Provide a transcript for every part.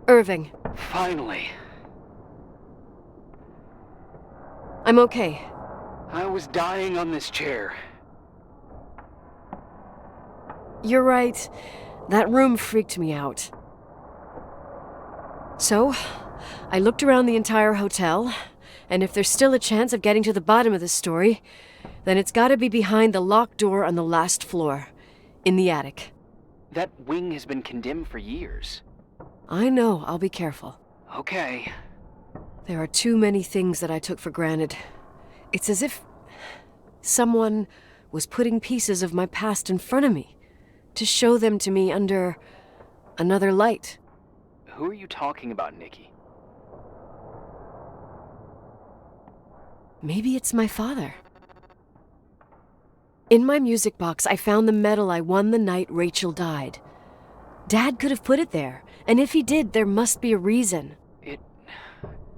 Irving. Finally. I'm okay. I was dying on this chair. You're right. That room freaked me out. So, I looked around the entire hotel, and if there's still a chance of getting to the bottom of this story, then it's gotta be behind the locked door on the last floor, in the attic. That wing has been condemned for years. I know, I'll be careful. Okay. There are too many things that I took for granted. It's as if someone was putting pieces of my past in front of me, to show them to me under another light. Who are you talking about, Nikki? Maybe it's my father. In my music box, I found the medal I won the night Rachel died. Dad could have put it there, and if he did, there must be a reason.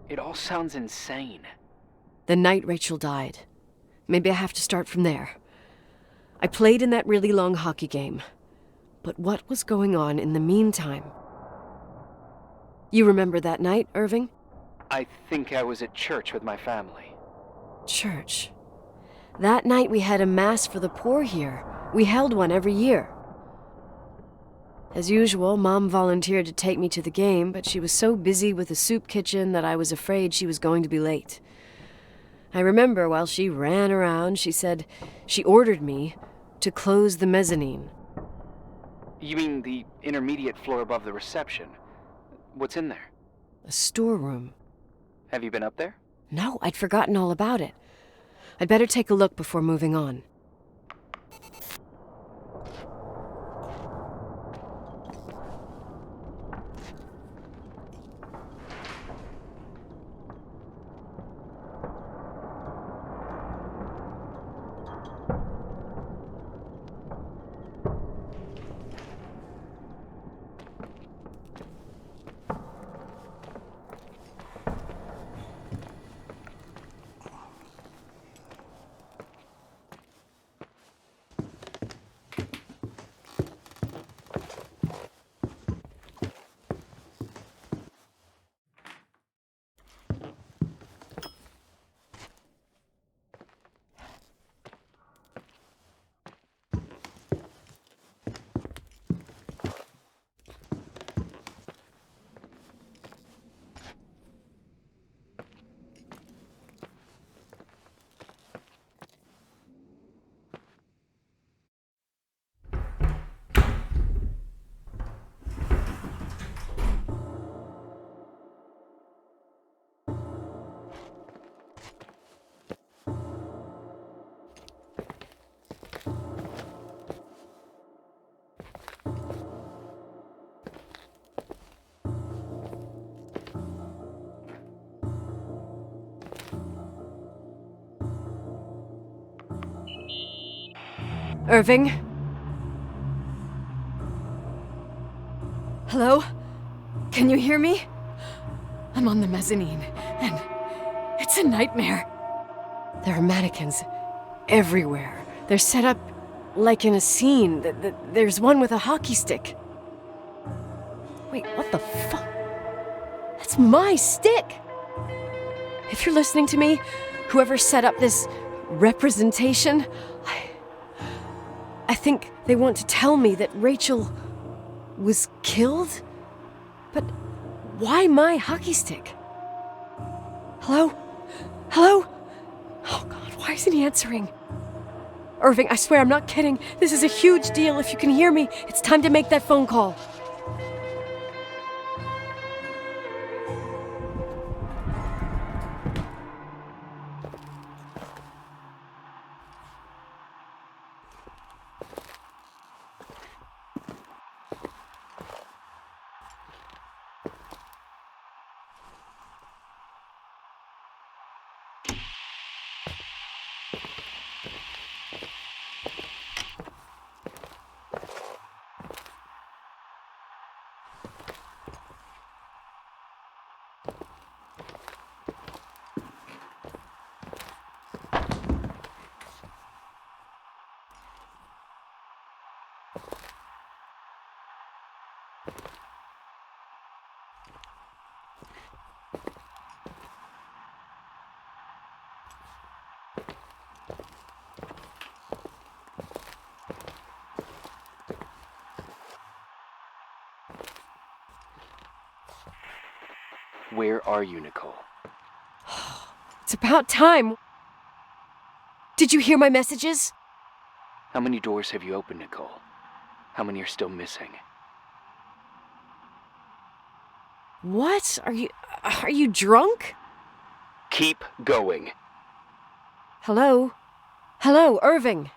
It all sounds insane. The night Rachel died. Maybe I have to start from there. I played in that really long hockey game. But what was going on in the meantime? You remember that night, Irving? I think I was at church with my family. Church. That night we had a mass for the poor here. We held one every year. As usual, Mom volunteered to take me to the game, but she was so busy with the soup kitchen that I was afraid she was going to be late. I remember while she ran around, she said she ordered me to close the mezzanine. You mean the intermediate floor above the reception? What's in there? A storeroom. Have you been up there? No, I'd forgotten all about it. I'd better take a look before moving on. Irving? Hello? Can you hear me? I'm on the mezzanine, and it's a nightmare. There are mannequins everywhere. They're set up like in a scene. There's one with a hockey stick. Wait, what the fuck? That's my stick! If you're listening to me, whoever set up this representation, I think they want to tell me that Rachel was killed? But why my hockey stick? Hello? Hello? Oh God, why isn't he answering? Irving, I swear I'm not kidding. This is a huge deal. If you can hear me, it's time to make that phone call. Where are you, Nicole? It's about time. Did you hear my messages? How many doors have you opened, Nicole? How many are still missing? What? Are you drunk? Keep going. Hello? Hello, Irving.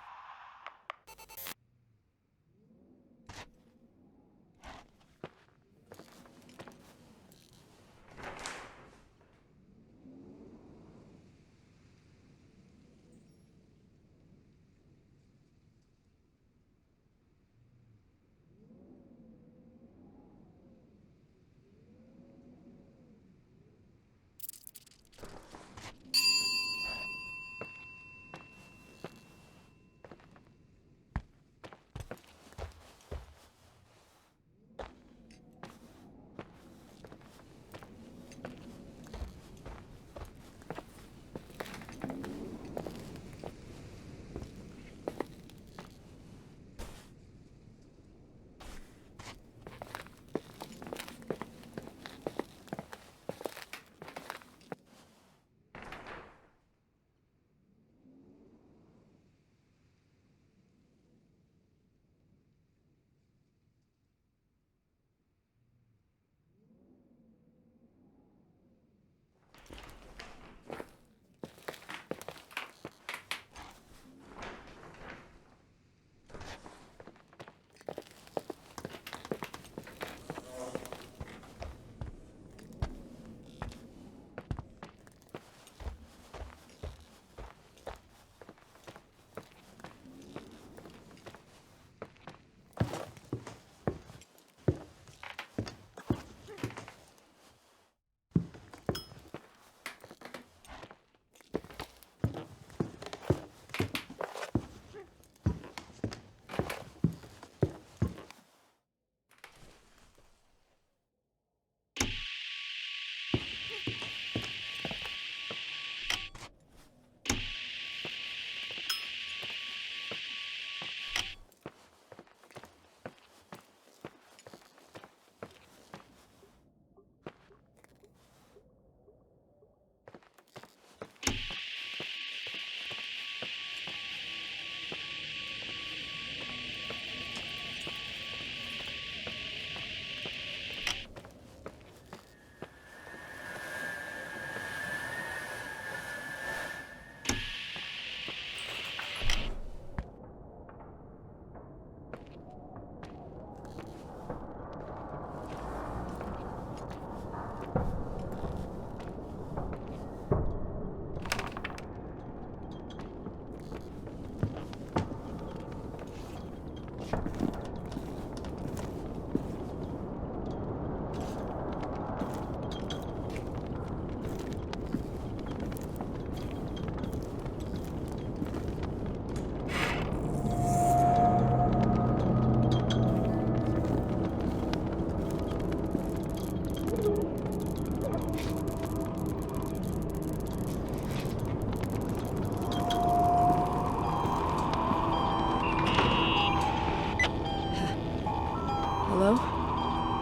Hello?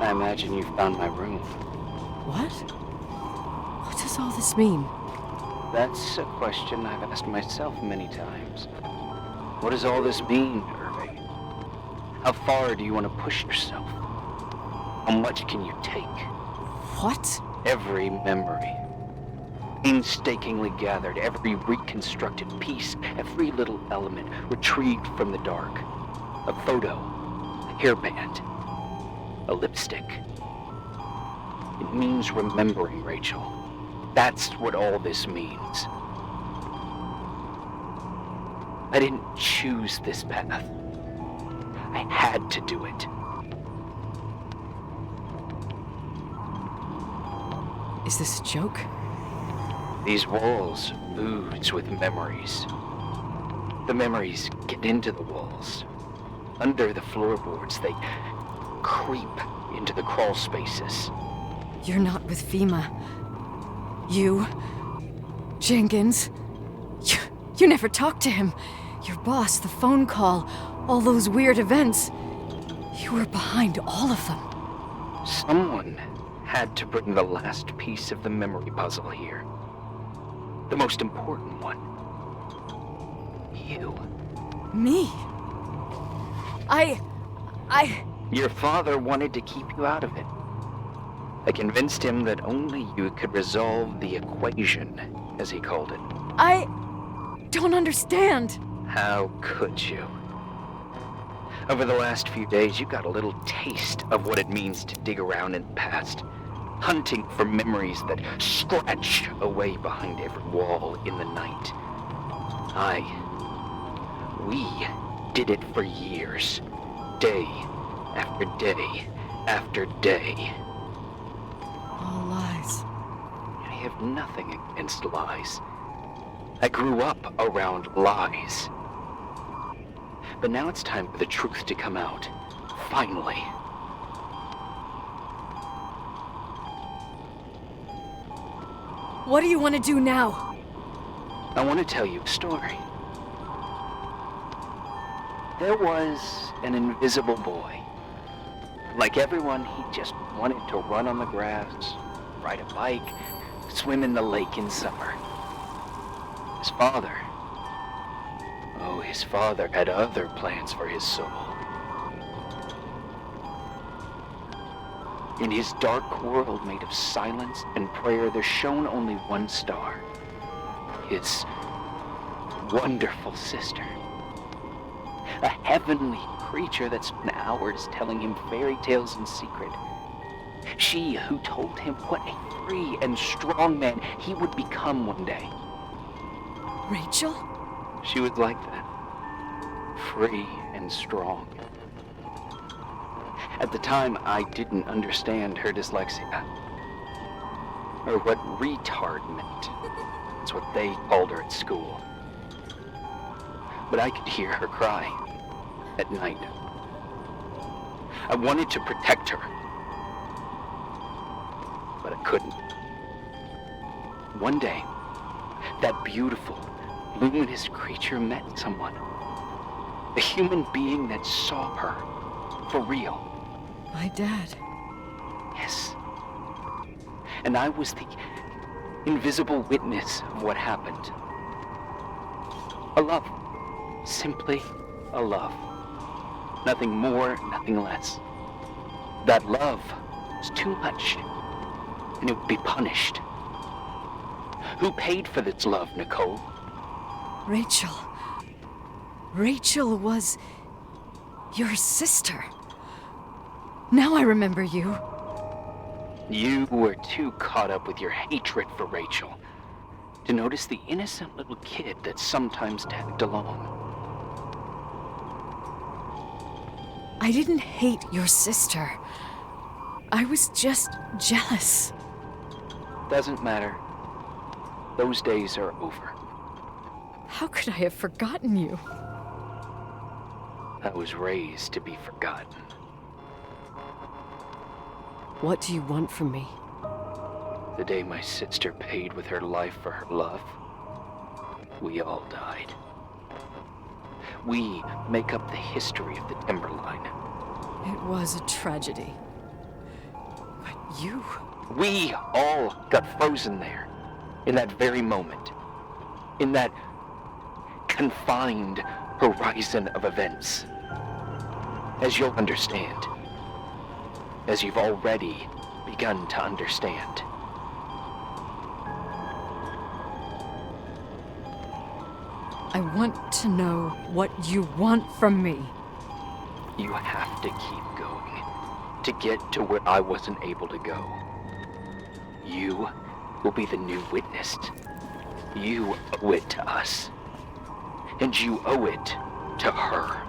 I imagine you found my room. What? What does all this mean? That's a question I've asked myself many times. What does all this mean, Irving? How far do you want to push yourself? How much can you take? What? Every memory. Painstakingly gathered, every reconstructed piece, every little element retrieved from the dark. A photo, a hairband, a lipstick. It means remembering, Rachel. That's what all this means. I didn't choose this path. I had to do it. Is this a joke? These walls ooze with memories. The memories get into the walls. Under the floorboards, they creep into the crawl spaces. You're not with FEMA. You... Jenkins... You never talked to him. Your boss, the phone call, all those weird events. You were behind all of them. Someone had to bring the last piece of the memory puzzle here. The most important one. You. Me? I... Your father wanted to keep you out of it. I convinced him that only you could resolve the equation, as he called it. I don't understand. How could you? Over the last few days, you got a little taste of what it means to dig around in the past, hunting for memories that scratch away behind every wall in the night. We did it for years, day after day after day. All lies. I have nothing against lies. I grew up around lies. But now it's time for the truth to come out. Finally. What do you want to do now? I want to tell you a story. There was an invisible boy. Like everyone, he just wanted to run on the grass, ride a bike, swim in the lake in summer. His father... Oh, his father had other plans for his soul. In his dark world made of silence and prayer, there shone only one star. His wonderful sister. A heavenly creature that spent hours telling him fairy tales in secret. She who told him what a free and strong man he would become one day. Rachel? She was like that. Free and strong. At the time, I didn't understand her dyslexia. Or what retard meant. That's what they called her at school. But I could hear her cry. At night. I wanted to protect her. But I couldn't. One day, that beautiful, luminous creature met someone. A human being that saw her. For real. My dad. Yes. And I was the invisible witness of what happened. A love. Simply a love. Nothing more, nothing less. That love was too much, and it would be punished. Who paid for this love, Nicole? Rachel. Rachel was your sister. Now I remember you. You were too caught up with your hatred for Rachel to notice the innocent little kid that sometimes tagged along. I didn't hate your sister. I was just jealous. Doesn't matter. Those days are over. How could I have forgotten you? I was raised to be forgotten. What do you want from me? The day my sister paid with her life for her love, we all died. We make up the history of the Timberline. It was a tragedy. But you... We all got frozen there, in that very moment. In that confined horizon of events. As you'll understand. As you've already begun to understand. I want to know what you want from me. You have to keep going to get to where I wasn't able to go. You will be the new witness. You owe it to us. And you owe it to her.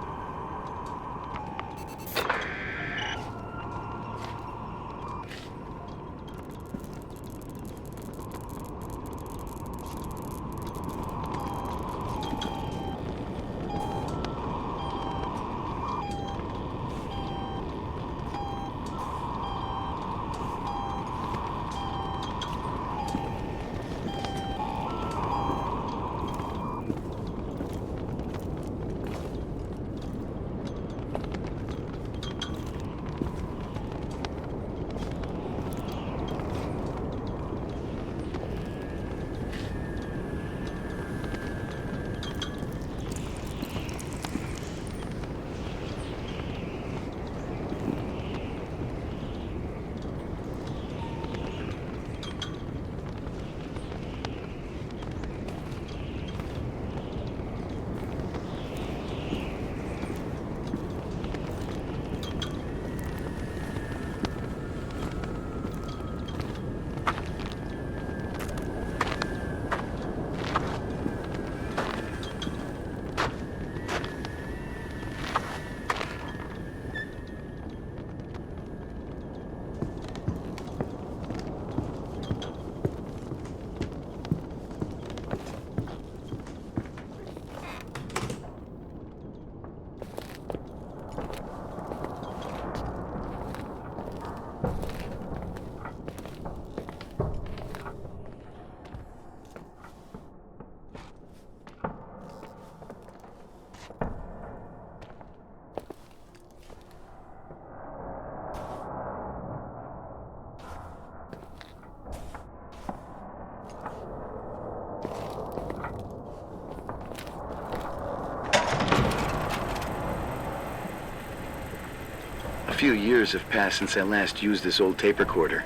few years have passed since I last used this old tape recorder.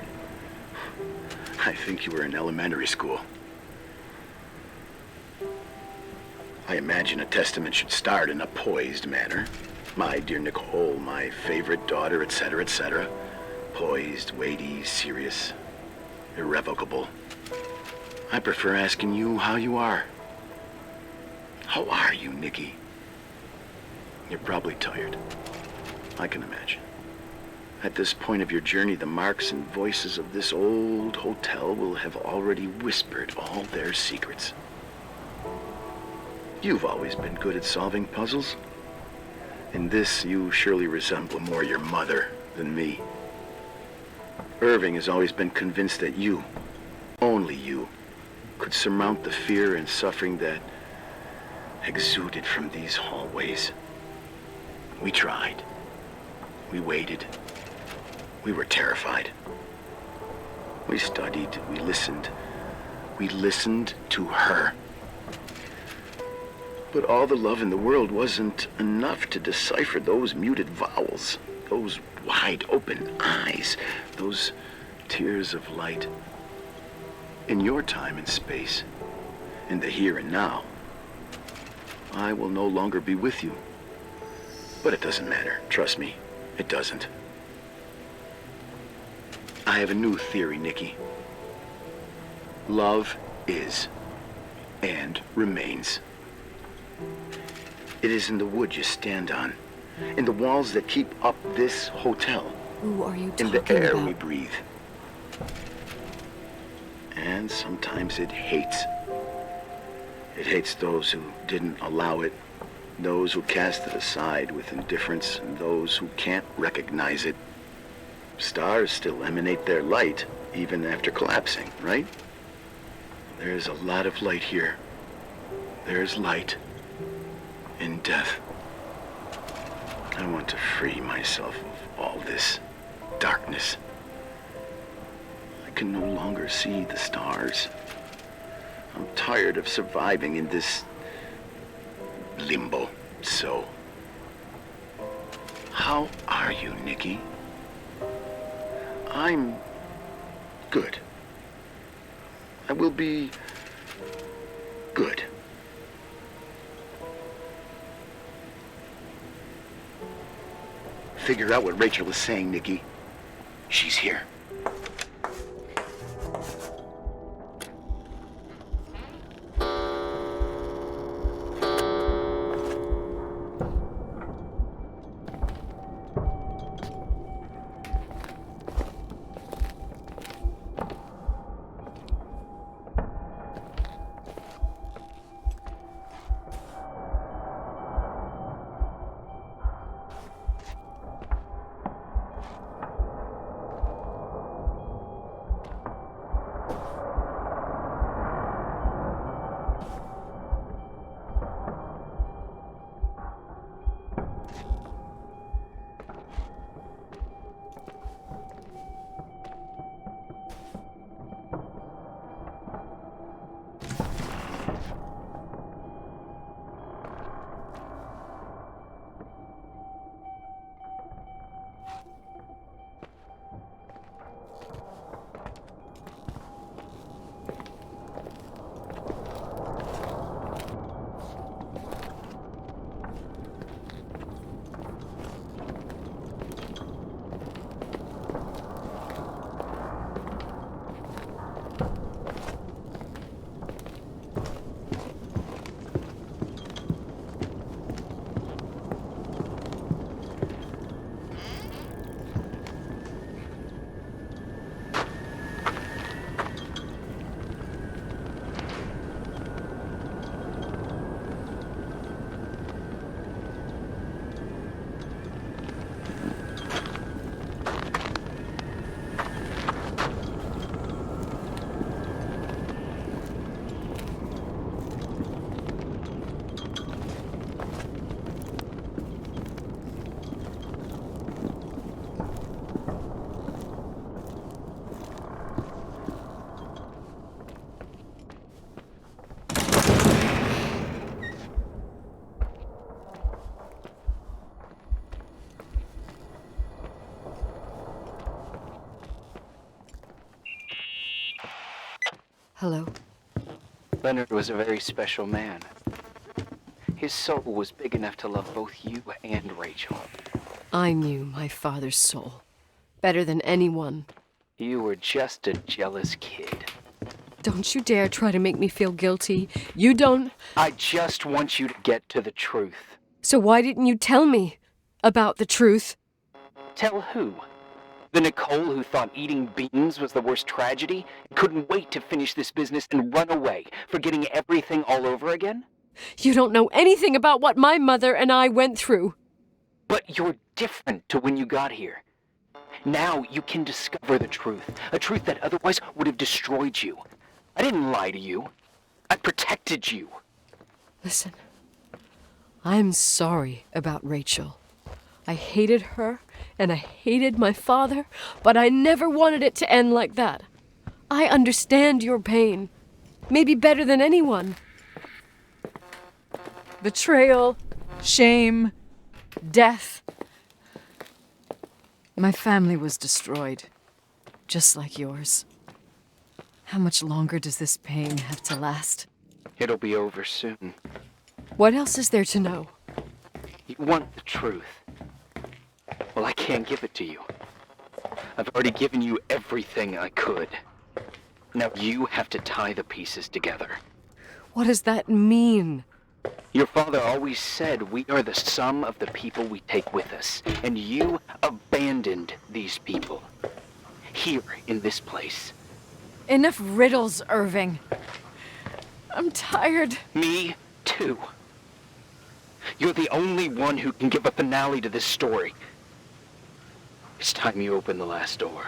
I think you were in elementary school. I imagine a testament should start in a poised manner. My dear Nicole, my favorite daughter, etc., etc. Poised, weighty, serious, irrevocable. I prefer asking you how you are. How are you, Nikki? You're probably tired. I can imagine. At this point of your journey, the marks and voices of this old hotel will have already whispered all their secrets. You've always been good at solving puzzles. In this, you surely resemble more your mother than me. Irving has always been convinced that you, only you, could surmount the fear and suffering that exuded from these hallways. We tried. We waited. We were terrified. We studied. We listened. We listened to her. But all the love in the world wasn't enough to decipher those muted vowels, those wide open eyes, those tears of light. In your time and space, in the here and now, I will no longer be with you. But it doesn't matter. Trust me, it doesn't. I have a new theory, Nikki. Love is and remains. It is in the wood you stand on, in the walls that keep up this hotel, Who are you talking in the air about? we breathe. And sometimes it hates. It hates those who didn't allow it, those who cast it aside with indifference, and those who can't recognize it. Stars still emanate their light, even after collapsing, right? There's a lot of light here. There's light in death. I want to free myself of all this darkness. I can no longer see the stars. I'm tired of surviving in this limbo. So, how are you, Nikki? I'm good. I will be good. Figure out what Rachel is saying, Nikki. She's here. Hello. Leonard was a very special man. His soul was big enough to love both you and Rachel. I knew my father's soul better than anyone. You were just a jealous kid. Don't you dare try to make me feel guilty. You don't... I just want you to get to the truth. So why didn't you tell me about the truth? Tell who? The Nicole who thought eating beans was the worst tragedy and couldn't wait to finish this business and run away, forgetting everything all over again? You don't know anything about what my mother and I went through. But you're different to when you got here. Now you can discover the truth, a truth that otherwise would have destroyed you. I didn't lie to you. I protected you. Listen, I'm sorry about Rachel. I hated her, and I hated my father, but I never wanted it to end like that. I understand your pain, maybe better than anyone. Betrayal, shame, death. My family was destroyed, just like yours. How much longer does this pain have to last? It'll be over soon. What else is there to know? You want the truth. Well, I can't give it to you. I've already given you everything I could. Now you have to tie the pieces together. What does that mean? Your father always said we are the sum of the people we take with us, and you abandoned these people. Here, in this place. Enough riddles, Irving. I'm tired. Me, too. You're the only one who can give a finale to this story. It's time you open the last door.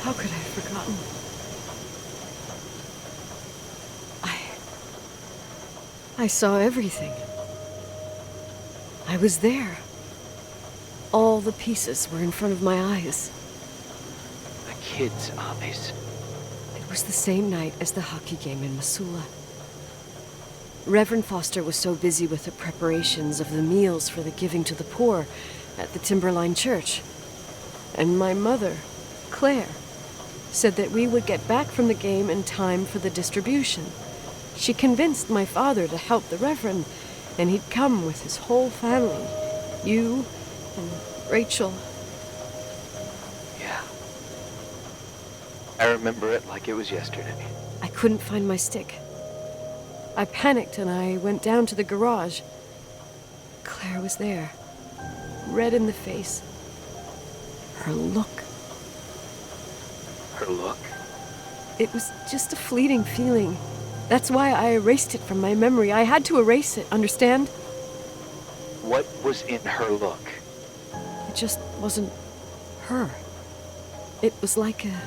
How could I have forgotten? I saw everything. I was there. All the pieces were in front of my eyes. A kid's eyes. It was the same night as the hockey game in Missoula. Reverend Foster was so busy with the preparations of the meals for the giving to the poor at the Timberline Church. And my mother, Claire, said that we would get back from the game in time for the distribution. She convinced my father to help the Reverend, and he'd come with his whole family. You and Rachel. Yeah. I remember it like it was yesterday. I couldn't find my stick. I panicked and I went down to the garage. Claire was there, red in the face. Her look. Her look? It was just a fleeting feeling, That's why I erased it from my memory. I had to erase it, understand? What was in her look? It just wasn't her. It was like a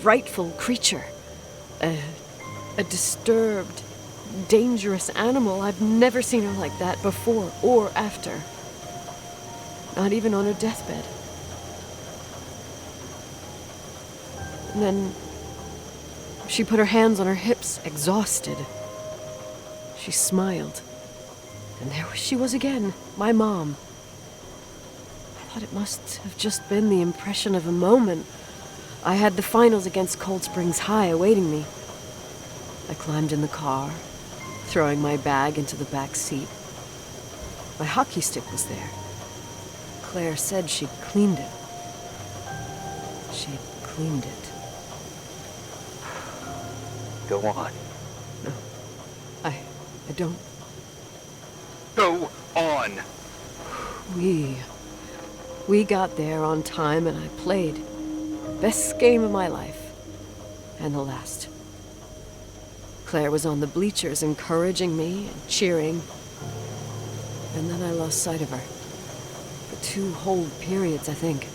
frightful creature. A disturbed, dangerous animal. I've never seen her like that before or after. Not even on her deathbed. And then she put her hands on her hips, exhausted. She smiled. And there she was again, my mom. I thought it must have just been the impression of a moment. I had the finals against Cold Springs High awaiting me. I climbed in the car, throwing my bag into the back seat. My hockey stick was there. Claire said she'd cleaned it. She'd cleaned it. Go on. No, I don't. Go on! We got there on time and I played. Best game of my life. And the last. Claire was on the bleachers encouraging me and cheering. And then I lost sight of her. For 2 whole periods, I think.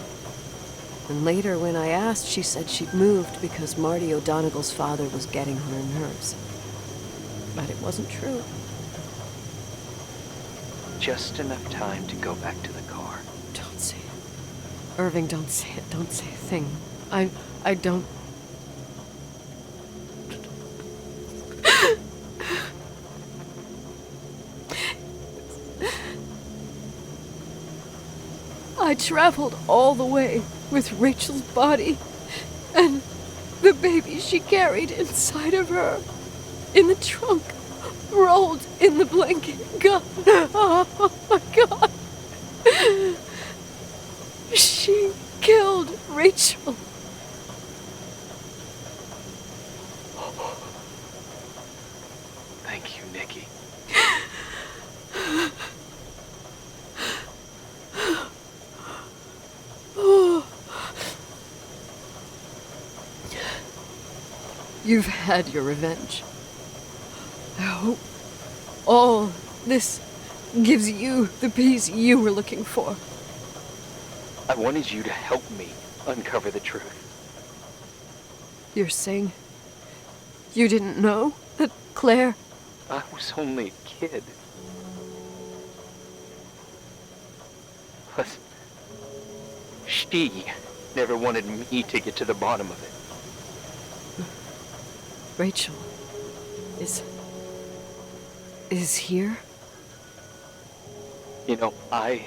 And later, when I asked, she said she'd moved because Marty O'Donegal's father was getting on her nerves. But it wasn't true. Just enough time to go back to the car. Don't say it. Irving, don't say it. Don't say a thing. I don't... I traveled all the way with Rachel's body and the baby she carried inside of her in the trunk, rolled in the blanket. God, oh my God. She killed Rachel. Thank you, Nikki. You've had your revenge. I hope all this gives you the peace you were looking for. I wanted you to help me uncover the truth. You're saying you didn't know that Claire... I was only a kid. Plus, she never wanted me to get to the bottom of it. Rachel is here? You know, I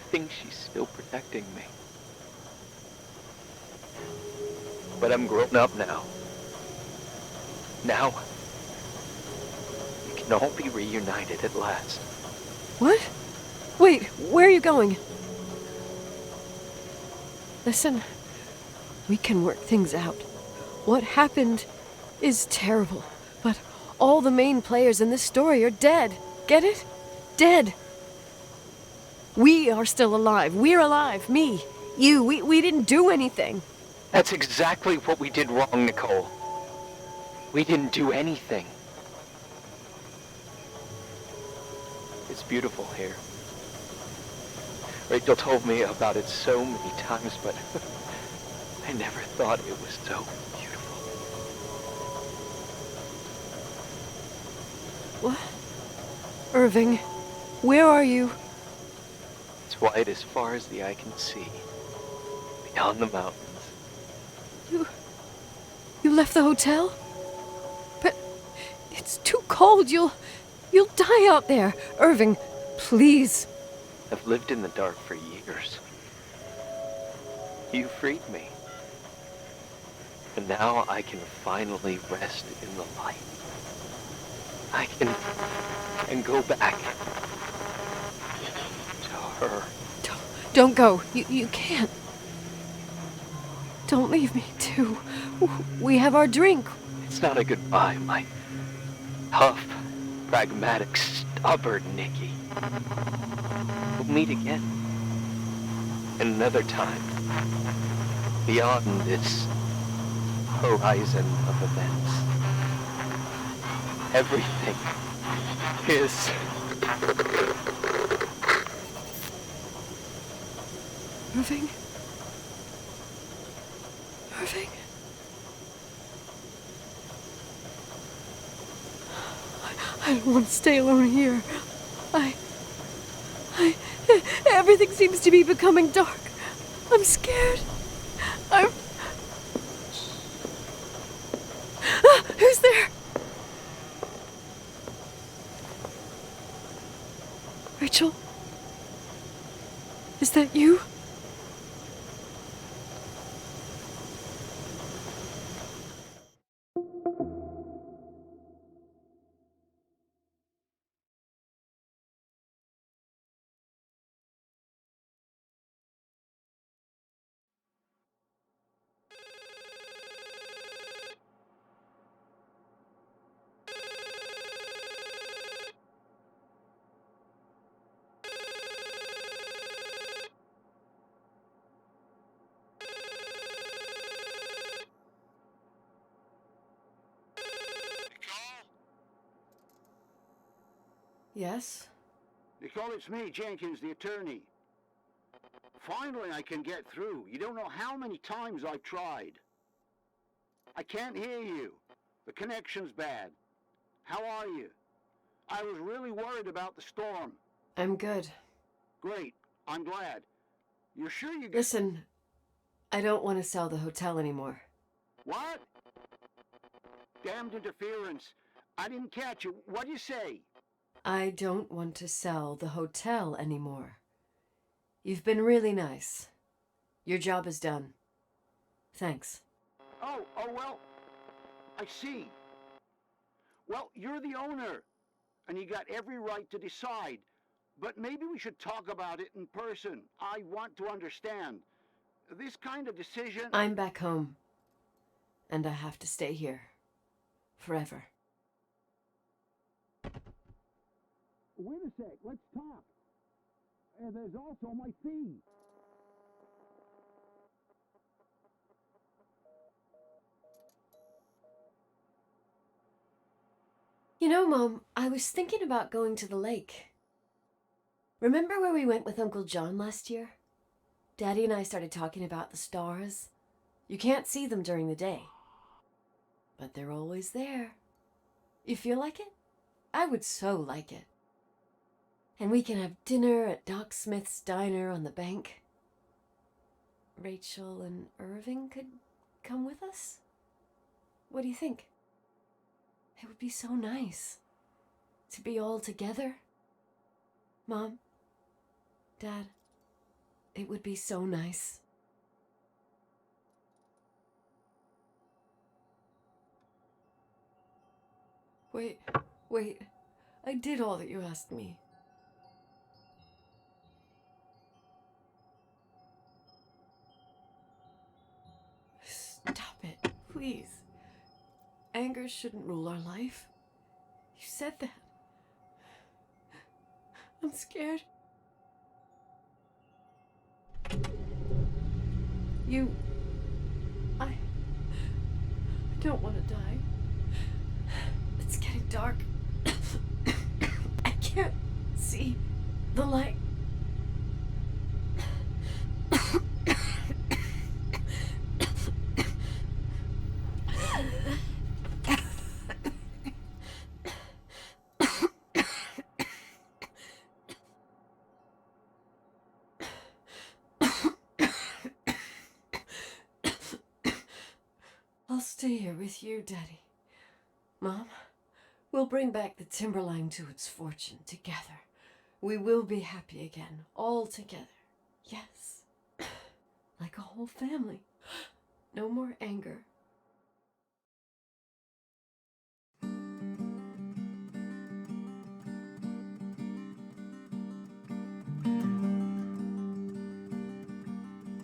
think she's still protecting me. But I'm grown up now. Now, we can all be reunited at last. What? Wait, where are you going? Listen, we can work things out. What happened is terrible, but all the main players in this story are dead. Get it? Dead. We are still alive. We're alive. Me, you, we didn't do anything. That's exactly what we did wrong, Nicole. We didn't do anything. It's beautiful here. Rachel told me about it so many times, but I never thought it was so beautiful. What? Irving, where are you? It's white as far as the eye can see, beyond the mountains. You left the hotel? But it's too cold. You'll die out there. Irving, please. I've lived in the dark for years. You freed me. And now I can finally rest in the light. I can go back to her. Don't go. You can't. Don't leave me, too. We have our drink. It's not a goodbye, my tough, pragmatic, stubborn Nikki. We'll meet again. Another time. Beyond this horizon of events. Everything is... Irving? Irving? I don't want to stay alone here. I... Everything seems to be becoming dark. I'm scared. Who's there? Rachel? Is that you? Yes? Nicole, it's me, Jenkins, the attorney. Finally, I can get through. You don't know how many times I've tried. I can't hear you. The connection's bad. How are you? I was really worried about the storm. I'm good. Great. I'm glad. You're sure you... Listen, I don't want to sell the hotel anymore. What? Damned interference. I didn't catch you. What'd you say? I don't want to sell the hotel anymore. You've been really nice. Your job is done. Thanks. Oh, well, I see. Well, you're the owner, and you got every right to decide. But maybe we should talk about it in person. I want to understand. This kind of decision... I'm back home, and I have to stay here. Forever. Wait a sec, let's talk. There's also my fee. You know, Mom, I was thinking about going to the lake. Remember where we went with Uncle John last year? Daddy and I started talking about the stars. You can't see them during the day, but they're always there. You feel like it? I would so like it. And we can have dinner at Doc Smith's diner on the bank. Rachel and Irving could come with us? What do you think? It would be so nice to be all together. Mom, Dad, it would be so nice. Wait, I did all that you asked me. Stop it, please. Anger shouldn't rule our life. You said that. I'm scared. I don't want to die. It's getting dark. I can't see the light. I'll stay here with you, Daddy. Mom, we'll bring back the Timberline to its fortune together. We will be happy again, all together. Yes. Like a whole family. No more anger.